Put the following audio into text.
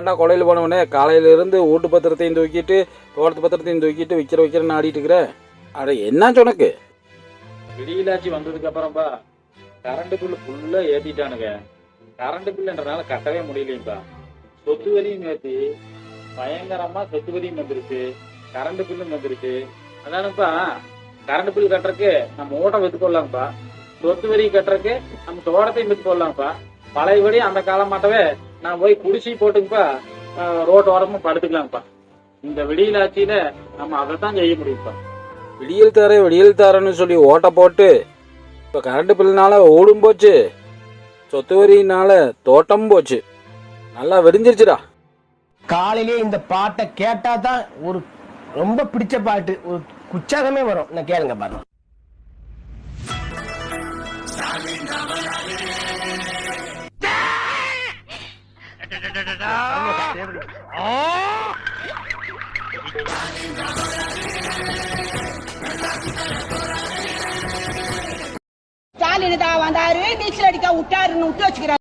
ஏன்டா கொலையில் போனவனே காலையிலேருந்து வீட்டு பத்திரத்தையும் தூக்கிட்டு தோட்டத்து பத்திரத்தையும் தூக்கிட்டு வைக்கிறேன்னு ஆடிட்டு இருக்கிற? அட என்னாச்சு உனக்கு? விடியலாச்சி வந்ததுக்கு அப்புறம்பா கரண்ட் பில்லு ஃபுல்லா ஏத்திட்டானுங்க. கரண்ட் பில்லுன்றனால கட்டவே முடியலையப்பா. சொத்து வரியும் ஏற்றி பயங்கரமா சொத்து வரியும் வந்துருச்சு, கரண்ட் பில்லும் வந்துருச்சு. அதானப்பா கரண்ட் பில் கட்டுறக்கு நம்ம ஓட்டம் வித்து போடலாம்ப்பா, சொத்து வரி கட்டுறக்கு நம்ம தோட்டத்தையும் வித்து போடலாம்ப்பா. பழையபடி அந்த காலமாட்டவே நான் போய் குடிசி போட்டுங்கப்பா ரோட்டு ஓரமும் படுத்துக்கலாம்ப்பா. இந்த விடியலாட்சியில நம்ம அதைத்தான் செய்ய முடியும்ப்பா. விடியல் தாரன்னு சொல்லி ஓட்ட போட்டு இப்போ கரண்ட் பில்லுனால ஓடும் போச்சு, சொத்து வரியினால தோட்டம் போச்சு. நல்லா வெடிஞ்சிருச்சுடா. காலையிலே இந்த பாட்டை கேட்டா தான் ஒரு ரொம்ப பிடிச்ச பாட்டு, ஒரு உற்சாகமே வரும். நான் கேளுங்க பாருங்க. ஸ்டாலின் தான் வந்தாரு, நீச்சல் அடிக்க விட்டாருன்னு விட்டு வச்சுக்கிறாரு.